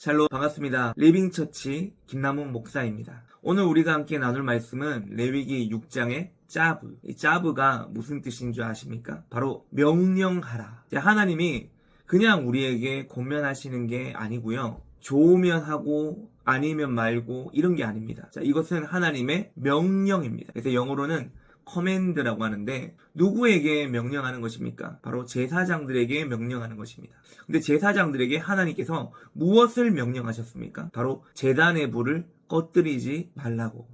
샬롬 반갑습니다. 리빙처치 김남훈 목사입니다. 오늘 우리가 함께 나눌 말씀은 레위기 6장의 짜브. 이 짜브가 무슨 뜻인 줄 아십니까? 바로 명령하라. 하나님이 그냥 우리에게 권면하시는 게 아니고요. 좋으면 하고 아니면 말고 이런 게 아닙니다. 이것은 하나님의 명령입니다. 그래서 영어로는 커맨드라고 하는데 누구에게 명령하는 것입니까? 바로 제사장들에게 명령하는 것입니다. 근데 제사장들에게 하나님께서 무엇을 명령하셨습니까? 바로 제단의 불을 꺼뜨리지 말라고.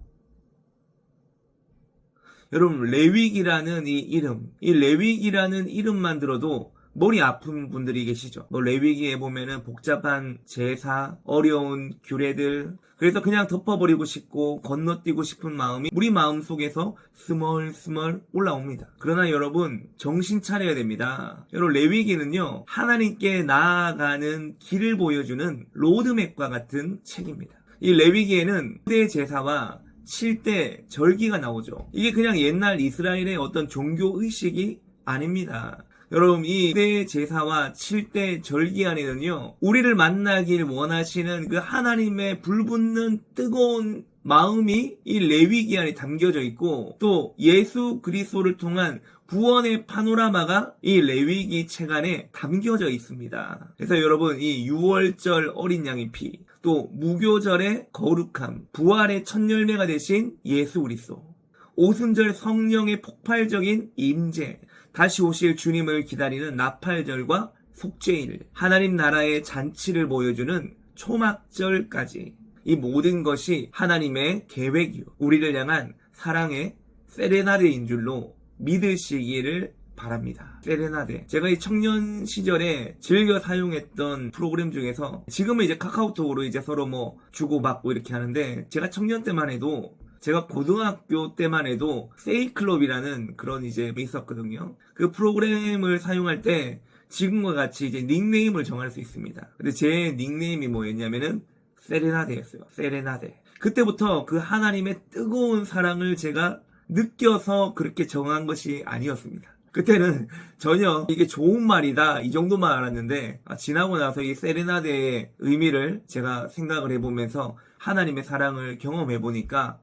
여러분, 레위기라는 이 레위기라는 이름만 들어도 머리 아픈 분들이 계시죠. 레위기에 보면은 복잡한 제사, 어려운 규례들, 그래서 그냥 덮어버리고 싶고 건너뛰고 싶은 마음이 우리 마음 속에서 스멀스멀 올라옵니다. 그러나 여러분, 정신 차려야 됩니다. 여러분, 레위기는요, 하나님께 나아가는 길을 보여주는 로드맵과 같은 책입니다. 이 레위기에는 7대 제사와 7대 절기가 나오죠. 이게 그냥 옛날 이스라엘의 어떤 종교 의식이 아닙니다. 여러분, 이 7대 제사와 7대 절기 안에는요, 우리를 만나길 원하시는 그 하나님의 불붙는 뜨거운 마음이 이 레위기 안에 담겨져 있고, 또 예수 그리스도를 통한 구원의 파노라마가 이 레위기 책 안에 담겨져 있습니다. 그래서 여러분, 이 유월절 어린 양의 피, 또 무교절의 거룩함, 부활의 첫 열매가 되신 예수 그리스도, 오순절 성령의 폭발적인 임재, 다시 오실 주님을 기다리는 나팔절과 속죄일, 하나님 나라의 잔치를 보여주는 초막절까지 이 모든 것이 하나님의 계획이요, 우리를 향한 사랑의 세레나데인 줄로 믿으시기를 바랍니다. 세레나데. 제가 이 청년 시절에 즐겨 사용했던 프로그램 중에서, 지금은 이제 카카오톡으로 이제 서로 주고받고 이렇게 하는데, 제가 청년 때만 해도, 제가 고등학교 때만 해도 세이클럽이라는 그런 이제 있었거든요. 그 프로그램을 사용할 때 지금과 같이 이제 닉네임을 정할 수 있습니다. 근데 제 닉네임이 뭐였냐면은 세레나데였어요. 세레나데. 그때부터 그 하나님의 뜨거운 사랑을 제가 느껴서 그렇게 정한 것이 아니었습니다. 그때는 전혀 이게 좋은 말이다 이 정도만 알았는데, 지나고 나서 이 세레나데의 의미를 제가 생각을 해보면서 하나님의 사랑을 경험해보니까,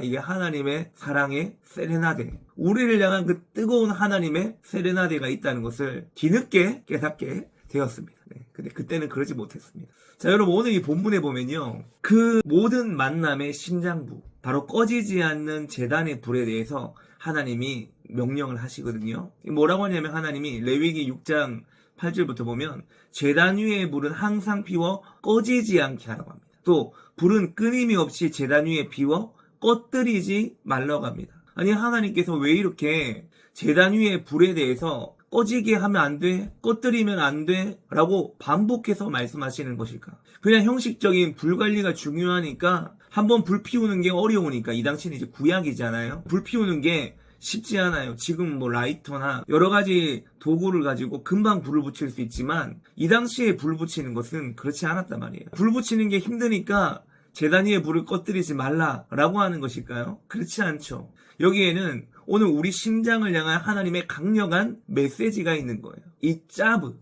이게 하나님의 사랑의 세레나데, 우리를 향한 그 뜨거운 하나님의 세레나데가 있다는 것을 뒤늦게 깨닫게 되었습니다. 근데 그때는 그러지 못했습니다. 자, 여러분, 오늘 이 본문에 보면요, 그 모든 만남의 심장부, 바로 꺼지지 않는 제단의 불에 대해서 하나님이 명령을 하시거든요. 뭐라고 하냐면, 하나님이 레위기 6장 8절부터 보면 제단 위의 불은 항상 피워 꺼지지 않게 하라고 합니다. 또 불은 끊임이 없이 제단 위에 피워 꺼뜨리지 말라고 합니다. 아니, 하나님께서 왜 이렇게 제단 위의 불에 대해서 꺼지게 하면 안 돼, 꺼뜨리면 안 돼 라고 반복해서 말씀하시는 것일까? 그냥 형식적인 불관리가 중요하니까, 한번 불 피우는 게 어려우니까. 이 당시는 이제 구약이잖아요. 불 피우는 게 쉽지 않아요. 지금 라이터나 여러 가지 도구를 가지고 금방 불을 붙일 수 있지만, 이 당시에 불 붙이는 것은 그렇지 않았단 말이에요. 불 붙이는 게 힘드니까 제단 위에 불을 꺼뜨리지 말라라고 하는 것일까요? 그렇지 않죠. 여기에는 오늘 우리 심장을 향한 하나님의 강력한 메시지가 있는 거예요. 이 짜브,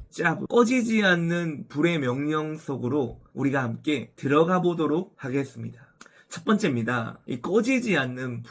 꺼지지 않는 불의 명령 속으로 우리가 함께 들어가 보도록 하겠습니다. 첫 번째입니다. 이 꺼지지 않는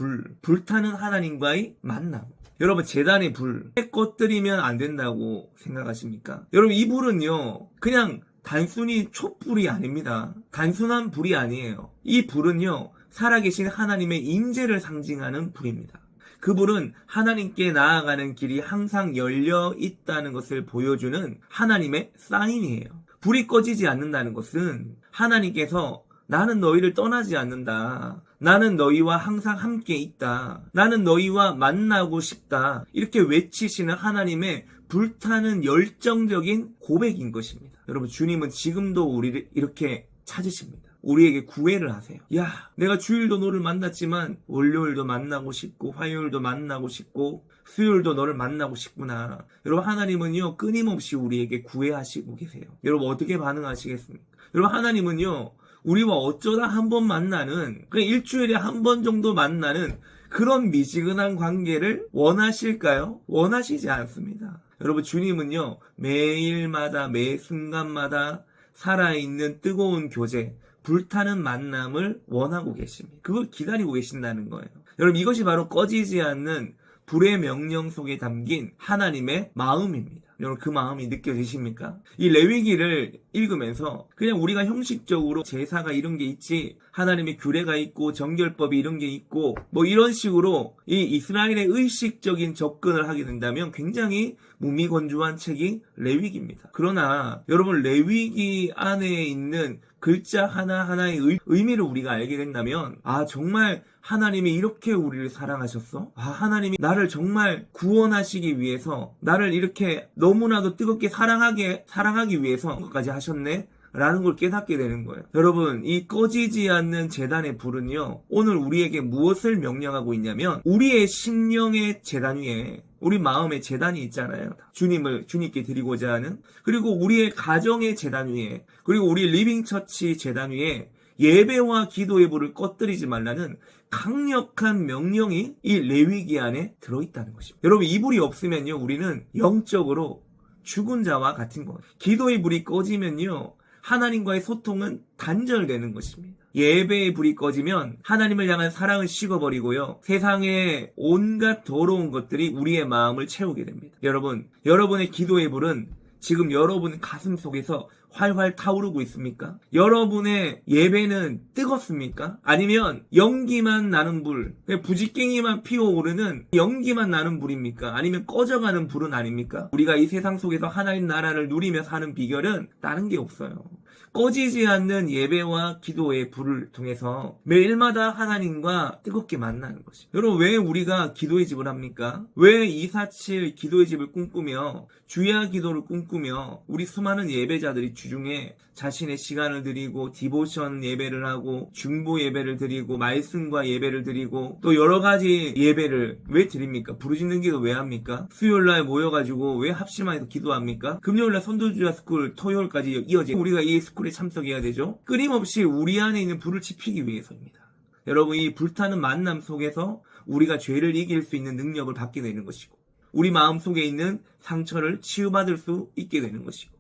불타는 하나님과의 만남. 여러분, 제단의 불 꺼뜨리면 안 된다고 생각하십니까? 여러분, 이 불은요, 그냥 단순히 촛불이 아닙니다. 단순한 불이 아니에요. 이 불은요, 살아계신 하나님의 임재를 상징하는 불입니다. 그 불은 하나님께 나아가는 길이 항상 열려 있다는 것을 보여주는 하나님의 사인이에요. 불이 꺼지지 않는다는 것은 하나님께서 나는 너희를 떠나지 않는다, 나는 너희와 항상 함께 있다, 나는 너희와 만나고 싶다, 이렇게 외치시는 하나님의 불타는 열정적인 고백인 것입니다. 여러분, 주님은 지금도 우리를 이렇게 찾으십니다. 우리에게 구애를 하세요. 야, 내가 주일도 너를 만났지만 월요일도 만나고 싶고 화요일도 만나고 싶고 수요일도 너를 만나고 싶구나. 여러분, 하나님은요, 끊임없이 우리에게 구애하시고 계세요. 여러분, 어떻게 반응하시겠습니까? 여러분, 하나님은요, 우리와 어쩌다 한 번 만나는, 그냥 일주일에 한 번 정도 만나는 그런 미지근한 관계를 원하실까요? 원하시지 않습니다. 여러분, 주님은요, 매일마다 매 순간마다 살아있는 뜨거운 교제, 불타는 만남을 원하고 계십니다. 그걸 기다리고 계신다는 거예요. 여러분, 이것이 바로 꺼지지 않는 불의 명령 속에 담긴 하나님의 마음입니다. 여러분, 그 마음이 느껴지십니까? 이 레위기를 읽으면서 그냥 우리가 형식적으로 제사가 이런 게 있지, 하나님의 규례가 있고 정결법이 이런 게 있고 뭐 이런 식으로 이 이스라엘의 의식적인 접근을 하게 된다면 굉장히 무미건조한 책이 레위기입니다. 그러나 여러분, 레위기 안에 있는 글자 하나하나의 의미를 우리가 알게 된다면, 아, 정말 하나님이 이렇게 우리를 사랑하셨어? 아, 하나님이 나를 정말 구원하시기 위해서 나를 이렇게 너무나도 뜨겁게 사랑하기 위해서 그것까지 하셨네? 라는 걸 깨닫게 되는 거예요. 여러분, 이 꺼지지 않는 제단의 불은요, 오늘 우리에게 무엇을 명령하고 있냐면, 우리의 심령의 제단 위에 우리 마음의 제단이 있잖아요. 주님께 드리고자 하는, 그리고 우리의 가정의 제단 위에, 그리고 우리 리빙처치 제단 위에 예배와 기도의 불을 꺼뜨리지 말라는 강력한 명령이 이 레위기 안에 들어있다는 것입니다. 여러분, 이 불이 없으면요, 우리는 영적으로 죽은 자와 같은 거예요. 기도의 불이 꺼지면요, 하나님과의 소통은 단절되는 것입니다. 예배의 불이 꺼지면 하나님을 향한 사랑을 식어버리고요, 세상의 온갖 더러운 것들이 우리의 마음을 채우게 됩니다. 여러분, 여러분의 기도의 불은 지금 여러분 가슴 속에서 활활 타오르고 있습니까? 여러분의 예배는 뜨겁습니까? 아니면 연기만 나는 불, 부지깽이만 피어오르는 연기만 나는 불입니까? 아니면 꺼져가는 불은 아닙니까? 우리가 이 세상 속에서 하나님 나라를 누리며 사는 비결은 다른 게 없어요. 꺼지지 않는 예배와 기도의 불을 통해서 매일마다 하나님과 뜨겁게 만나는 것입니다. 여러분, 왜 우리가 기도의 집을 합니까? 왜 247 기도의 집을 꿈꾸며 주야 기도를 꿈꾸며 우리 수많은 예배자들이 주중에 자신의 시간을 드리고 디보션 예배를 하고 중보 예배를 드리고 말씀과 예배를 드리고 또 여러 가지 예배를 왜 드립니까? 부르짖는 기도 왜 합니까? 수요일날 모여가지고 왜 합심해서 기도합니까? 금요일날 선도주야 스쿨 토요일까지 이어지고 우리가 이 스쿨에 참석해야 되죠? 끊임없이 우리 안에 있는 불을 지피기 위해서입니다. 여러분, 이 불타는 만남 속에서 우리가 죄를 이길 수 있는 능력을 받게 되는 것이고, 우리 마음 속에 있는 상처를 치유받을 수 있게 되는 것이고,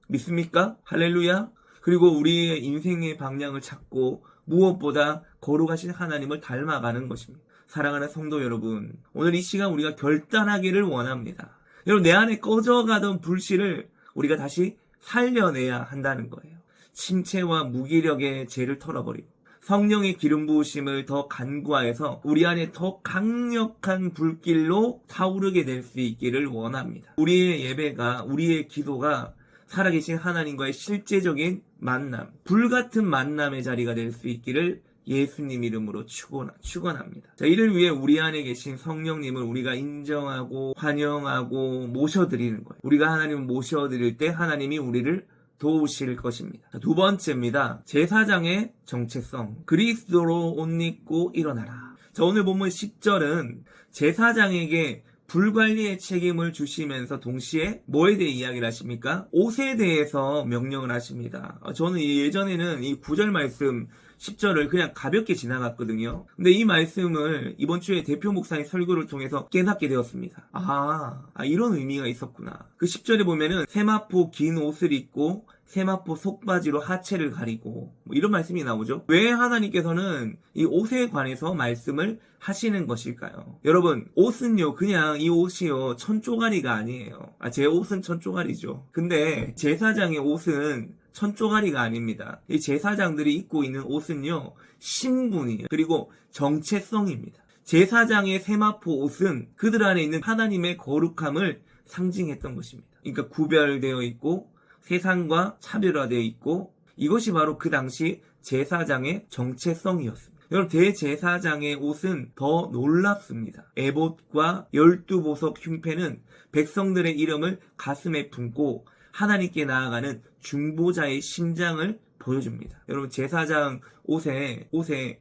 믿습니까? 할렐루야. 그리고 우리의 인생의 방향을 찾고 무엇보다 거룩하신 하나님을 닮아가는 것입니다. 사랑하는 성도 여러분, 오늘 이 시간 우리가 결단하기를 원합니다. 여러분, 내 안에 꺼져가던 불씨를 우리가 다시 살려내야 한다는 거예요. 침체와 무기력의 죄를 털어버리고 성령의 기름 부으심을 더 간구하여서 우리 안에 더 강력한 불길로 타오르게 될 수 있기를 원합니다. 우리의 예배가, 우리의 기도가 살아계신 하나님과의 실제적인 만남, 불같은 만남의 자리가 될 수 있기를 예수님 이름으로 축원합니다. 자, 이를 위해 우리 안에 계신 성령님을 우리가 인정하고 환영하고 모셔드리는 거예요. 우리가 하나님을 모셔드릴 때 하나님이 우리를 도우실 것입니다. 자, 두 번째입니다. 제사장의 정체성. 그리스도로 옷 입고 일어나라. 자, 오늘 본문 10절은 제사장에게 불관리의 책임을 주시면서 동시에 뭐에 대해 이야기를 하십니까? 옷에 대해서 명령을 하십니다. 저는 예전에는 이 9절 말씀 10절을 그냥 가볍게 지나갔거든요. 근데 이 말씀을 이번 주에 대표 목사의 설교를 통해서 깨닫게 되었습니다. 이런 의미가 있었구나. 그 10절에 보면은 세마포 긴 옷을 입고 세마포 속바지로 하체를 가리고 뭐 이런 말씀이 나오죠. 왜 하나님께서는 이 옷에 관해서 말씀을 하시는 것일까요? 여러분, 옷은요, 그냥 이 옷이요, 천조가리가 아니에요. 제 옷은 천조가리죠. 근데 제사장의 옷은 천조가리가 아닙니다. 이 제사장들이 입고 있는 옷은요, 신분이에요. 그리고 정체성입니다. 제사장의 세마포 옷은 그들 안에 있는 하나님의 거룩함을 상징했던 것입니다. 그러니까 구별되어 있고 세상과 차별화되어 있고, 이것이 바로 그 당시 제사장의 정체성이었습니다. 여러분, 대제사장의 옷은 더 놀랍습니다. 에봇과 12보석 흉패는 백성들의 이름을 가슴에 품고 하나님께 나아가는 중보자의 심장을 보여줍니다. 여러분, 제사장 옷에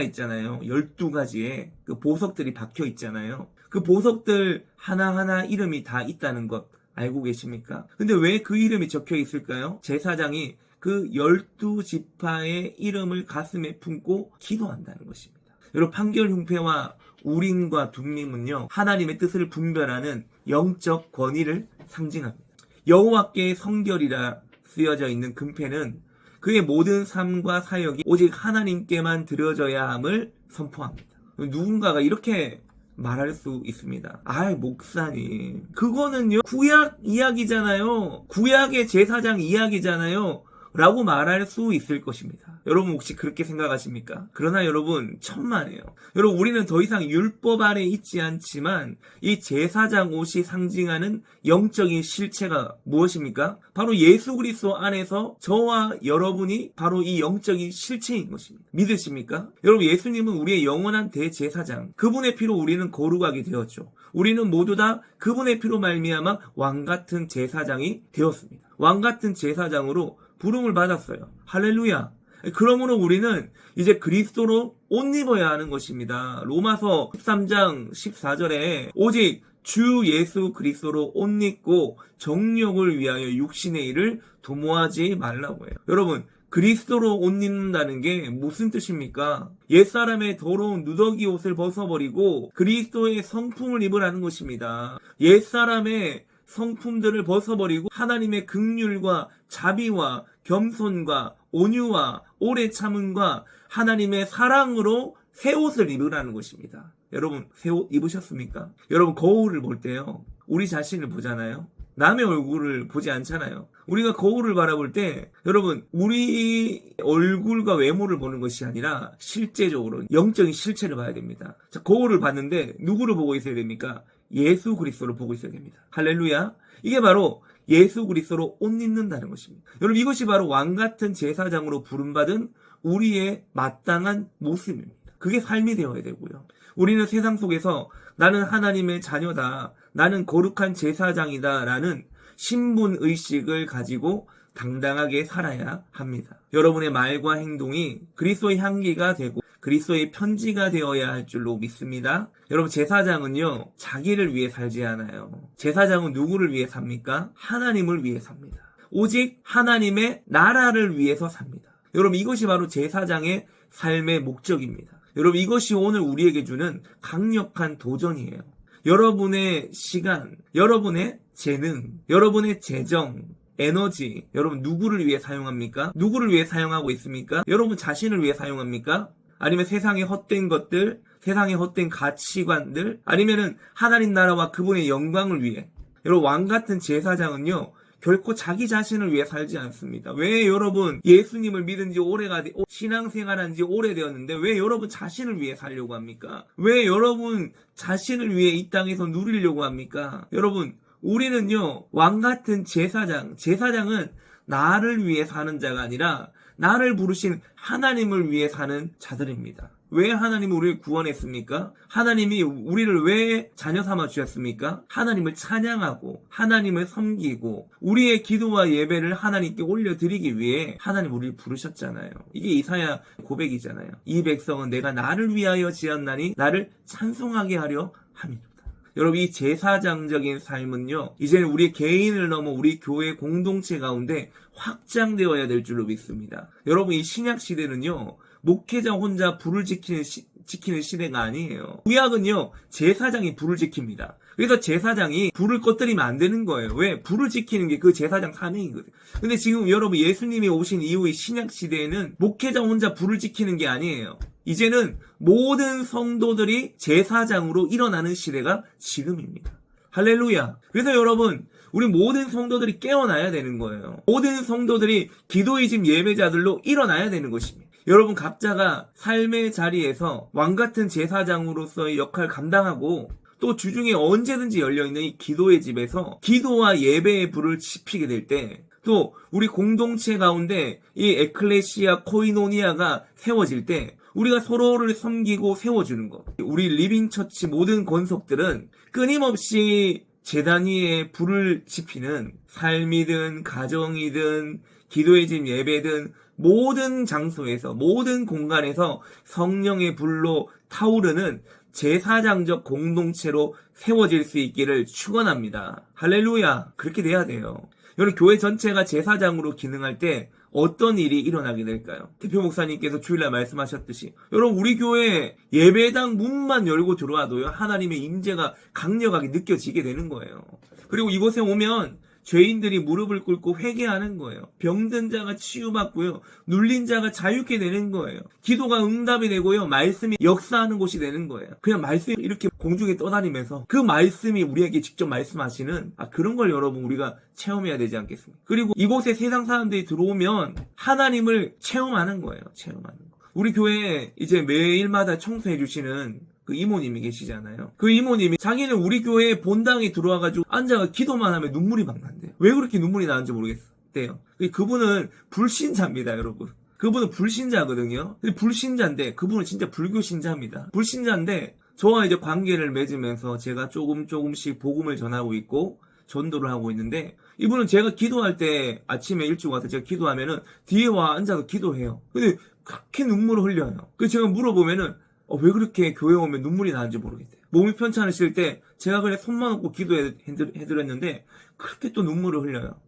있잖아요. 12가지의 그 보석들이 박혀 있잖아요. 그 보석들 하나하나 이름이 다 있다는 것 알고 계십니까? 근데 왜 그 이름이 적혀 있을까요? 제사장이 그 12지파의 이름을 가슴에 품고 기도한다는 것입니다. 여러분, 판결 흉패와 우림과 둠림은요, 하나님의 뜻을 분별하는 영적 권위를 상징합니다. 여호와께 성결이라 쓰여져 있는 금패는 그의 모든 삶과 사역이 오직 하나님께만 드려져야 함을 선포합니다. 누군가가 이렇게 말할 수 있습니다. 아이, 목사님, 그거는요 구약 이야기잖아요. 구약의 제사장 이야기잖아요 라고 말할 수 있을 것입니다. 여러분 혹시 그렇게 생각하십니까? 그러나 여러분 천만에요. 여러분 우리는 더 이상 율법 아래 있지 않지만 이 제사장 옷이 상징하는 영적인 실체가 무엇입니까? 바로 예수 그리스도 안에서 저와 여러분이 바로 이 영적인 실체인 것입니다. 믿으십니까? 여러분 예수님은 우리의 영원한 대제사장, 그분의 피로 우리는 거룩하게 되었죠. 우리는 모두 다 그분의 피로 말미암아 왕같은 제사장이 되었습니다. 왕같은 제사장으로 부름을 받았어요. 할렐루야. 그러므로 우리는 이제 그리스도로 옷 입어야 하는 것입니다. 로마서 13장 14절에 오직 주 예수 그리스도로 옷 입고 정욕을 위하여 육신의 일을 도모하지 말라고 해요. 여러분 그리스도로 옷 입는다는 게 무슨 뜻입니까? 옛사람의 더러운 누더기 옷을 벗어버리고 그리스도의 성품을 입으라는 것입니다. 옛사람의 성품들을 벗어버리고 하나님의 긍휼과 자비와 겸손과 온유와 오래 참음과 하나님의 사랑으로 새 옷을 입으라는 것입니다. 여러분 새 옷 입으셨습니까? 여러분 거울을 볼 때요 우리 자신을 보잖아요. 남의 얼굴을 보지 않잖아요. 우리가 거울을 바라볼 때 여러분 우리 얼굴과 외모를 보는 것이 아니라 실제적으로 영적인 실체를 봐야 됩니다. 자, 거울을 봤는데 누구를 보고 있어야 됩니까? 예수 그리스도를 보고 있어야 됩니다. 할렐루야. 이게 바로 예수 그리스도로 옷 입는다는 것입니다. 여러분 이것이 바로 왕같은 제사장으로 부름받은 우리의 마땅한 모습입니다. 그게 삶이 되어야 되고요. 우리는 세상 속에서 나는 하나님의 자녀다, 나는 거룩한 제사장이다 라는 신분의식을 가지고 당당하게 살아야 합니다. 여러분의 말과 행동이 그리스도의 향기가 되고 그리스도의 편지가 되어야 할 줄로 믿습니다. 여러분 제사장은요 자기를 위해 살지 않아요. 제사장은 누구를 위해 삽니까? 하나님을 위해 삽니다. 오직 하나님의 나라를 위해서 삽니다. 여러분 이것이 바로 제사장의 삶의 목적입니다. 여러분 이것이 오늘 우리에게 주는 강력한 도전이에요. 여러분의 시간, 여러분의 재능, 여러분의 재정, 에너지, 여러분 누구를 위해 사용합니까? 누구를 위해 사용하고 있습니까? 여러분 자신을 위해 사용합니까? 아니면 세상의 헛된 것들, 세상의 헛된 가치관들, 아니면은 하나님 나라와 그분의 영광을 위해. 여러분 왕같은 제사장은요 결코 자기 자신을 위해 살지 않습니다. 왜 여러분 예수님을 믿은 지 오래가 신앙생활한 지 오래되었는데 왜 여러분 자신을 위해 살려고 합니까? 왜 여러분 자신을 위해 이 땅에서 누리려고 합니까? 여러분 우리는요 왕같은 제사장은 나를 위해 사는 자가 아니라 나를 부르신 하나님을 위해 사는 자들입니다. 왜 하나님이 우리를 구원했습니까? 하나님이 우리를 왜 자녀 삼아 주셨습니까? 하나님을 찬양하고 하나님을 섬기고 우리의 기도와 예배를 하나님께 올려드리기 위해 하나님 우리를 부르셨잖아요. 이게 이사야 고백이잖아요. 이 백성은 내가 나를 위하여 지었나니 나를 찬송하게 하려 함이로다. 여러분 이 제사장적인 삶은요 이제는 우리 개인을 넘어 우리 교회 공동체 가운데 확장되어야 될 줄로 믿습니다. 여러분 이 신약 시대는요 목회자 혼자 불을 지키는 시대가 아니에요. 구약은요 제사장이 불을 지킵니다. 그래서 제사장이 불을 꺼뜨리면 안 되는 거예요. 왜? 불을 지키는 게 그 제사장 사명이거든요. 근데 지금 여러분 예수님이 오신 이후의 신약 시대에는 목회자 혼자 불을 지키는 게 아니에요. 이제는 모든 성도들이 제사장으로 일어나는 시대가 지금입니다. 할렐루야. 그래서 여러분 우리 모든 성도들이 깨어나야 되는 거예요. 모든 성도들이 기도의 집 예배자들로 일어나야 되는 것입니다. 여러분 각자가 삶의 자리에서 왕같은 제사장으로서의 역할을 감당하고 또 주중에 언제든지 열려있는 이 기도의 집에서 기도와 예배의 불을 지피게 될 때 또 우리 공동체 가운데 이 에클레시아 코이노니아가 세워질 때 우리가 서로를 섬기고 세워주는 것. 우리 리빙처치 모든 권속들은 끊임없이 제단 위에 불을 지피는 삶이든 가정이든 기도의 집 예배든 모든 장소에서 모든 공간에서 성령의 불로 타오르는 제사장적 공동체로 세워질 수 있기를 축원합니다. 할렐루야. 그렇게 돼야 돼요. 여러분 교회 전체가 제사장으로 기능할 때 어떤 일이 일어나게 될까요? 대표 목사님께서 주일날 말씀하셨듯이 여러분 우리 교회 예배당 문만 열고 들어와도요 하나님의 임재가 강력하게 느껴지게 되는 거예요. 그리고 이곳에 오면 죄인들이 무릎을 꿇고 회개하는 거예요. 병든 자가 치유받고요. 눌린 자가 자유케 되는 거예요. 기도가 응답이 되고요. 말씀이 역사하는 곳이 되는 거예요. 그냥 말씀이 이렇게 공중에 떠다니면서 그 말씀이 우리에게 직접 말씀하시는 그런 걸 여러분 우리가 체험해야 되지 않겠습니까? 그리고 이곳에 세상 사람들이 들어오면 하나님을 체험하는 거예요. 체험하는 거. 우리 교회에 이제 매일마다 청소해 주시는 그 이모님이 계시잖아요. 그 이모님이 자기는 우리 교회 본당에 들어와가지고 앉아가 기도만 하면 눈물이 막 난대요. 왜 그렇게 눈물이 나는지 모르겠대요. 그분은 불신자입니다, 여러분. 그분은 불신자거든요. 근데 불신자인데 그분은 진짜 불교 신자입니다. 불신자인데 저와 이제 관계를 맺으면서 제가 조금씩 복음을 전하고 있고 전도를 하고 있는데 이분은 제가 기도할 때 아침에 일찍 와서 제가 기도하면은 뒤에 와 앉아서 기도해요. 근데 그렇게 눈물을 흘려요. 그래서 제가 물어보면은 왜 그렇게 교회 오면 눈물이 나는지 모르겠대요. 몸이 편찮으실 때 제가 그래 손만 얹고 기도해드렸는데 그렇게 또 눈물을 흘려요.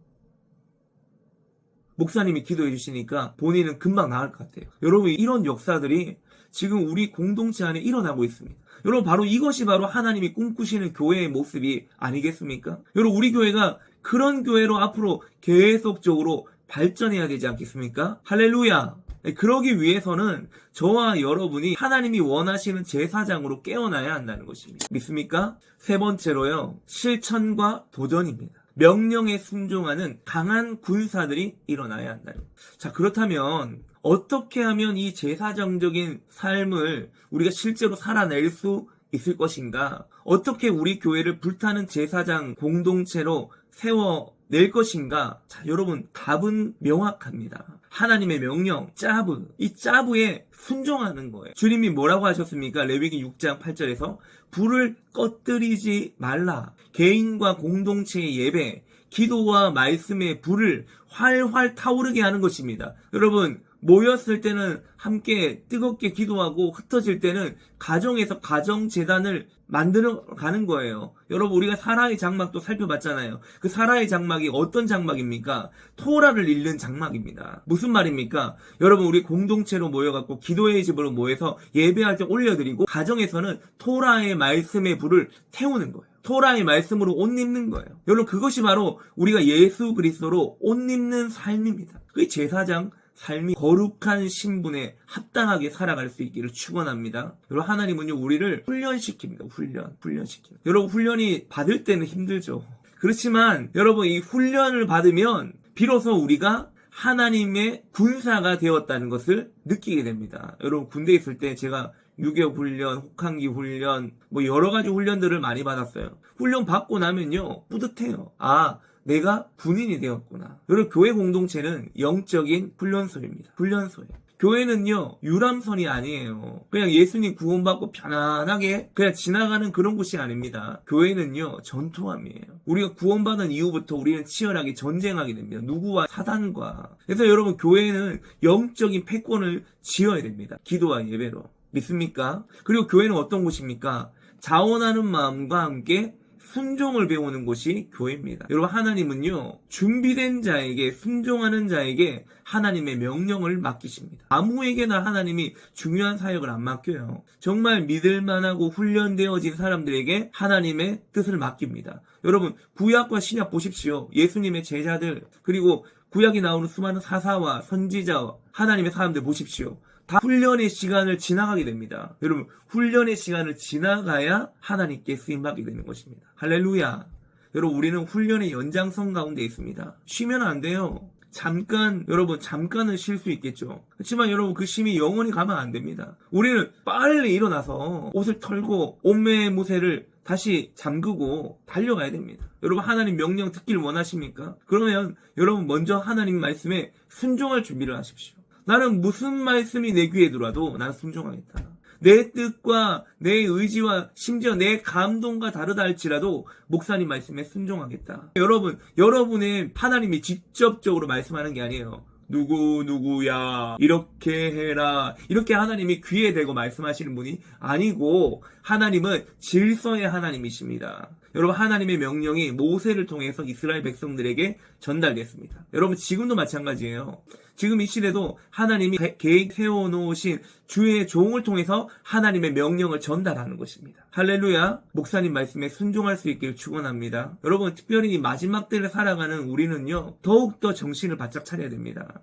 목사님이 기도해 주시니까 본인은 금방 나을 것 같아요. 여러분 이런 역사들이 지금 우리 공동체 안에 일어나고 있습니다. 여러분 바로 이것이 바로 하나님이 꿈꾸시는 교회의 모습이 아니겠습니까? 여러분 우리 교회가 그런 교회로 앞으로 계속적으로 발전해야 되지 않겠습니까? 할렐루야! 그러기 위해서는 저와 여러분이 하나님이 원하시는 제사장으로 깨어나야 한다는 것입니다. 믿습니까? 세 번째로요. 실천과 도전입니다. 명령에 순종하는 강한 군사들이 일어나야 한다는 거예요. 자, 그렇다면 어떻게 하면 이 제사장적인 삶을 우리가 실제로 살아낼 수 있을 것인가? 어떻게 우리 교회를 불타는 제사장 공동체로 세워낼 것인가? 자, 여러분 답은 명확합니다. 하나님의 명령, 짜브, 이 짜브에 순종하는 거예요. 주님이 뭐라고 하셨습니까? 레위기 6장 8절에서 불을 꺼뜨리지 말라. 개인과 공동체의 예배, 기도와 말씀의 불을 활활 타오르게 하는 것입니다. 여러분 모였을 때는 함께 뜨겁게 기도하고 흩어질 때는 가정에서 가정재단을 만들어 가는 거예요. 여러분 우리가 사라의 장막도 살펴봤잖아요. 그 사라의 장막이 어떤 장막입니까? 토라를 읽는 장막입니다. 무슨 말입니까? 여러분 우리 공동체로 모여갖고 기도의 집으로 모여서 예배할 때 올려드리고 가정에서는 토라의 말씀의 불을 태우는 거예요. 토라의 말씀으로 옷 입는 거예요. 여러분 그것이 바로 우리가 예수 그리스도로 옷 입는 삶입니다. 그게 제사장 삶이 거룩한 신분에 합당하게 살아갈 수 있기를 축원합니다. 여러분 하나님은요 우리를 훈련시킵니다. 훈련시킵니다. 여러분 훈련이 받을 때는 힘들죠. 그렇지만 여러분 이 훈련을 받으면 비로소 우리가 하나님의 군사가 되었다는 것을 느끼게 됩니다. 여러분 군대에 있을 때 제가 유교 훈련, 혹한기 훈련, 여러 가지 훈련들을 많이 받았어요. 훈련 받고 나면요 뿌듯해요. 내가 군인이 되었구나. 여러분 교회 공동체는 영적인 훈련소입니다. 훈련소예요. 교회는요 유람선이 아니에요. 그냥 예수님 구원받고 편안하게 그냥 지나가는 그런 곳이 아닙니다. 교회는요 전투함이에요. 우리가 구원받은 이후부터 우리는 치열하게 전쟁하게 됩니다. 누구와? 사단과. 그래서 여러분 교회는 영적인 패권을 지어야 됩니다. 기도와 예배로. 믿습니까? 그리고 교회는 어떤 곳입니까? 자원하는 마음과 함께 순종을 배우는 곳이 교회입니다. 여러분 하나님은요 준비된 자에게 순종하는 자에게 하나님의 명령을 맡기십니다. 아무에게나 하나님이 중요한 사역을 안 맡겨요. 정말 믿을만하고 훈련되어진 사람들에게 하나님의 뜻을 맡깁니다. 여러분 구약과 신약 보십시오. 예수님의 제자들 그리고 구약이 나오는 수많은 사사와 선지자 하나님의 사람들 보십시오. 다 훈련의 시간을 지나가게 됩니다. 여러분 훈련의 시간을 지나가야 하나님께 쓰임받게 되는 것입니다. 할렐루야. 여러분 우리는 훈련의 연장선 가운데 있습니다. 쉬면 안 돼요. 잠깐은 쉴 수 있겠죠. 그렇지만 여러분 그 쉼이 영원히 가면 안 됩니다. 우리는 빨리 일어나서 옷을 털고 옷매무새를 다시 잠그고 달려가야 됩니다. 여러분 하나님 명령 듣기를 원하십니까? 그러면 여러분 먼저 하나님 말씀에 순종할 준비를 하십시오. 나는 무슨 말씀이 내 귀에 들어와도 나는 순종하겠다. 내 뜻과 내 의지와 심지어 내 감동과 다르다 할지라도 목사님 말씀에 순종하겠다. 여러분, 여러분의 하나님이 직접적으로 말씀하는 게 아니에요. 누구야 이렇게 해라 이렇게 하나님이 귀에 대고 말씀하시는 분이 아니고 하나님은 질서의 하나님이십니다. 여러분 하나님의 명령이 모세를 통해서 이스라엘 백성들에게 전달됐습니다. 여러분 지금도 마찬가지예요. 지금 이 시대도 하나님이 계획 세워놓으신 주의 종을 통해서 하나님의 명령을 전달하는 것입니다. 할렐루야. 목사님 말씀에 순종할 수 있기를 축원합니다. 여러분, 특별히 이 마지막 때를 살아가는 우리는요, 더욱더 정신을 바짝 차려야 됩니다.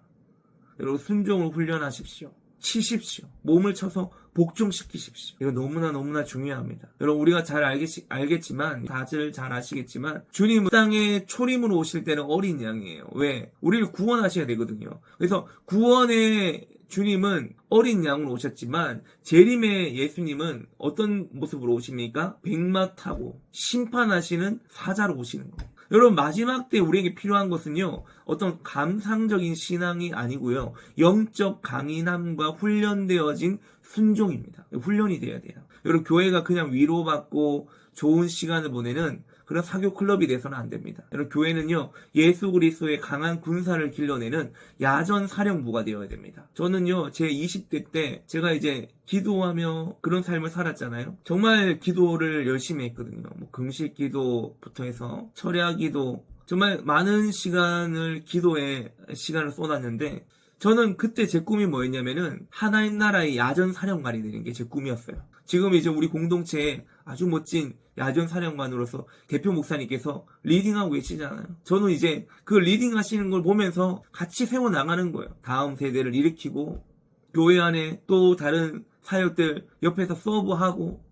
여러분, 순종을 훈련하십시오. 치십시오. 몸을 쳐서 복종시키십시오. 이거 너무나 중요합니다. 여러분, 우리가 잘 알겠지만, 다들 잘 아시겠지만, 주님은 땅에 초림으로 오실 때는 어린 양이에요. 왜? 우리를 구원하셔야 되거든요. 그래서 구원의 주님은 어린 양으로 오셨지만, 재림의 예수님은 어떤 모습으로 오십니까? 백마 타고 심판하시는 사자로 오시는 거예요. 여러분, 마지막 때 우리에게 필요한 것은요, 어떤 감상적인 신앙이 아니고요, 영적 강인함과 훈련되어진 순종입니다. 훈련이 돼야 돼요. 여러분, 교회가 그냥 위로받고 좋은 시간을 보내는 그런 사교 클럽이 돼서는 안 됩니다. 여러분, 교회는요, 예수 그리스도의 강한 군사를 길러내는 야전 사령부가 되어야 됩니다. 저는요, 제 20대 때 제가 이제 기도하며 그런 삶을 살았잖아요. 정말 기도를 열심히 했거든요. 뭐 금식 기도부터 해서 철야 기도, 정말 많은 시간을 기도에 시간을 쏟았는데, 저는 그때 제 꿈이 뭐였냐면은 하나님 나라의 야전 사령관이 되는 게 제 꿈이었어요. 지금 이제 우리 공동체에 아주 멋진 야전 사령관으로서 대표 목사님께서 리딩하고 계시잖아요. 저는 이제 그 리딩 하시는 걸 보면서 같이 세워나가는 거예요. 다음 세대를 일으키고, 교회 안에 또 다른 사역들 옆에서 서브하고,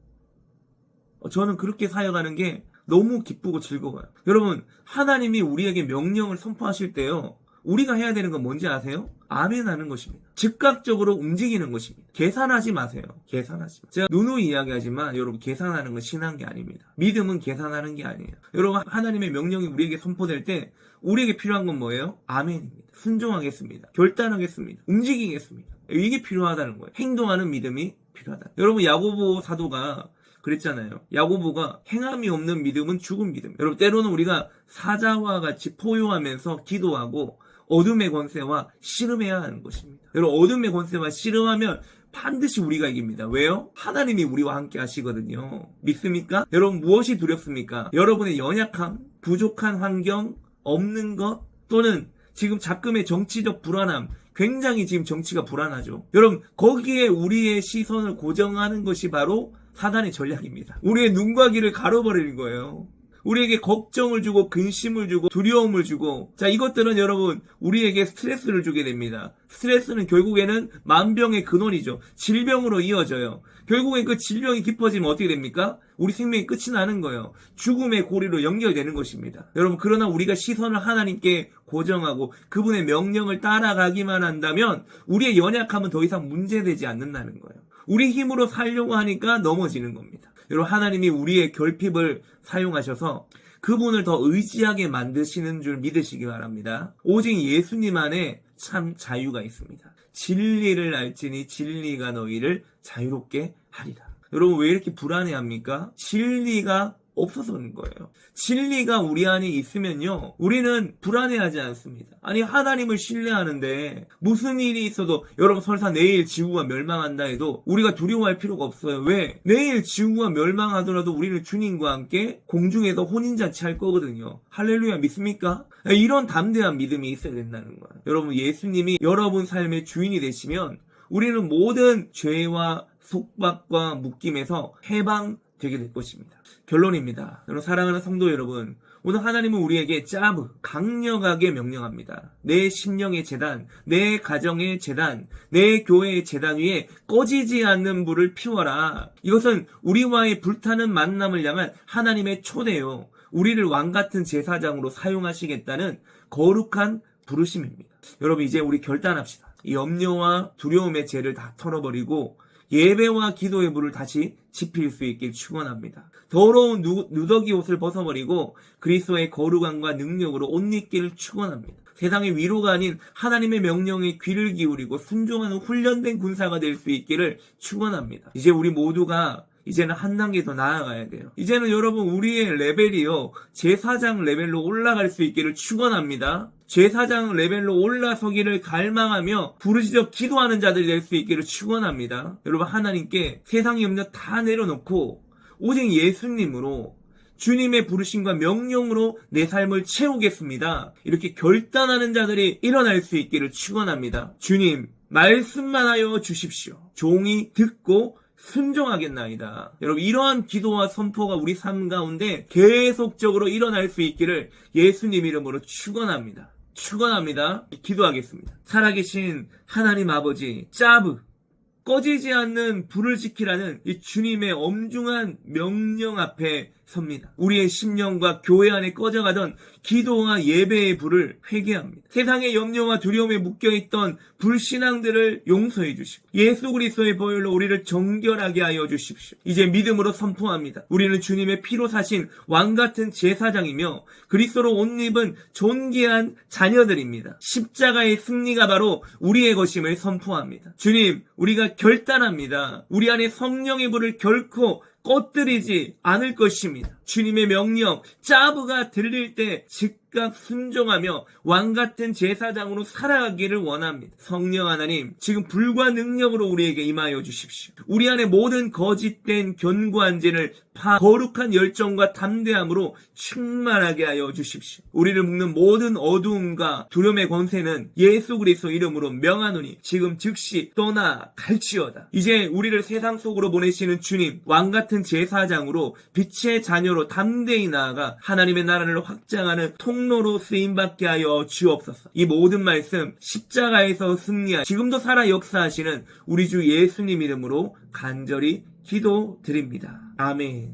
저는 그렇게 사역하는 게 너무 기쁘고 즐거워요. 여러분, 하나님이 우리에게 명령을 선포하실 때요, 우리가 해야 되는 건 뭔지 아세요? 아멘 하는 것입니다. 즉각적으로 움직이는 것입니다. 계산하지 마세요. 계산하지 마세요. 제가 누누이 이야기하지만 여러분, 계산하는 건 신한 게 아닙니다. 믿음은 계산하는 게 아니에요. 여러분, 하나님의 명령이 우리에게 선포될 때 우리에게 필요한 건 뭐예요? 아멘입니다. 순종하겠습니다. 결단하겠습니다. 움직이겠습니다. 이게 필요하다는 거예요. 행동하는 믿음이 필요하다. 여러분, 야고보 사도가 그랬잖아요. 야고보가 행함이 없는 믿음은 죽은 믿음. 여러분, 때로는 우리가 사자와 같이 포효하면서 기도하고 어둠의 권세와 씨름해야 하는 것입니다. 여러분, 어둠의 권세와 씨름하면 반드시 우리가 이깁니다. 왜요? 하나님이 우리와 함께 하시거든요. 믿습니까? 여러분, 무엇이 두렵습니까? 여러분의 연약함, 부족한 환경, 없는 것, 또는 지금 작금의 정치적 불안함, 굉장히 지금 정치가 불안하죠. 여러분, 거기에 우리의 시선을 고정하는 것이 바로 사단의 전략입니다. 우리의 눈과 귀를 가려버리는 거예요. 우리에게 걱정을 주고 근심을 주고 두려움을 주고, 자, 이것들은 여러분 우리에게 스트레스를 주게 됩니다. 스트레스는 결국에는 만병의 근원이죠. 질병으로 이어져요. 결국엔 그 질병이 깊어지면 어떻게 됩니까? 우리 생명이 끝이 나는 거예요. 죽음의 고리로 연결되는 것입니다. 여러분, 그러나 우리가 시선을 하나님께 고정하고 그분의 명령을 따라가기만 한다면 우리의 연약함은 더 이상 문제되지 않는다는 거예요. 우리 힘으로 살려고 하니까 넘어지는 겁니다. 여러분, 하나님이 우리의 결핍을 사용하셔서 그분을 더 의지하게 만드시는 줄 믿으시기 바랍니다. 오직 예수님 안에 참 자유가 있습니다. 진리를 알지니 진리가 너희를 자유롭게 하리라. 여러분, 왜 이렇게 불안해합니까? 진리가 없어서 그런 거예요. 진리가 우리 안에 있으면요, 우리는 불안해하지 않습니다. 아니, 하나님을 신뢰하는데 무슨 일이 있어도, 여러분, 설사 내일 지구가 멸망한다 해도 우리가 두려워할 필요가 없어요. 왜? 내일 지구가 멸망하더라도 우리는 주님과 함께 공중에서 혼인잔치 할 거거든요. 할렐루야, 믿습니까? 이런 담대한 믿음이 있어야 된다는 거예요. 여러분, 예수님이 여러분 삶의 주인이 되시면 우리는 모든 죄와 속박과 묶임에서 해방되게 될 것입니다. 결론입니다. 여러분, 사랑하는 성도 여러분, 오늘 하나님은 우리에게 강력하게 명령합니다. 내 심령의 재단, 내 가정의 재단, 내 교회의 재단 위에 꺼지지 않는 불을 피워라. 이것은 우리와의 불타는 만남을 향한 하나님의 초대요. 우리를 왕같은 제사장으로 사용하시겠다는 거룩한 부르심입니다. 여러분, 이제 우리 결단합시다. 이 염려와 두려움의 죄를 다 털어버리고 예배와 기도의 불을 다시 지필 수 있길 축원합니다. 더러운 누더기 옷을 벗어버리고 그리스도의 거룩함과 능력으로 옷 입기를 축원합니다. 세상의 위로가 아닌 하나님의 명령에 귀를 기울이고 순종하는 훈련된 군사가 될 수 있기를 축원합니다. 이제 우리 모두가 이제는 한 단계 더 나아가야 돼요. 이제는 여러분, 우리의 레벨이요, 제사장 레벨로 올라갈 수 있기를 축원합니다. 제사장 레벨로 올라서기를 갈망하며 부르짖어 기도하는 자들이 될 수 있기를 축원합니다. 여러분, 하나님께 세상의 염려 다 내려놓고 오직 예수님으로 주님의 부르심과 명령으로 내 삶을 채우겠습니다. 이렇게 결단하는 자들이 일어날 수 있기를 축원합니다. 주님, 말씀만 하여 주십시오. 종이 듣고 순종하겠나이다. 여러분, 이러한 기도와 선포가 우리 삶 가운데 계속적으로 일어날 수 있기를 예수님 이름으로 축원합니다. 축원합니다. 기도하겠습니다. 살아계신 하나님 아버지, 짜브, 꺼지지 않는 불을 지키라는 이 주님의 엄중한 명령 앞에 섭니다. 우리의 심령과 교회 안에 꺼져가던 기도와 예배의 불을 회개합니다. 세상의 염려와 두려움에 묶여있던 불신앙들을 용서해 주시고 예수 그리스도의 보혈로 우리를 정결하게 하여 주십시오. 이제 믿음으로 선포합니다. 우리는 주님의 피로 사신 왕같은 제사장이며 그리스도로 옷 입은 존귀한 자녀들입니다. 십자가의 승리가 바로 우리의 것임을 선포합니다. 주님, 우리가 결단합니다. 우리 안에 성령의 불을 결코 꺼뜨리지 않을 것입니다. 주님의 명령, 짜브가 들릴 때 즉각 순종하며 왕같은 제사장으로 살아가기를 원합니다. 성령 하나님, 지금 불과 능력으로 우리에게 임하여 주십시오. 우리 안에 모든 거짓된 견고한 죄를 거룩한 열정과 담대함으로 충만하게 하여 주십시오. 우리를 묶는 모든 어두움과 두려움의 권세는 예수 그리스도 이름으로 명하노니 지금 즉시 떠나 갈지어다. 이제 우리를 세상 속으로 보내시는 주님, 왕같은 제사장으로 빛의 자녀로 담대히 나아가 하나님의 나라를 확장하는 통로로 쓰임받게 하여 주옵소서. 이 모든 말씀 십자가에서 승리하 지금도 살아 역사하시는 우리 주 예수님 이름으로 간절히 기도드립니다. 아멘.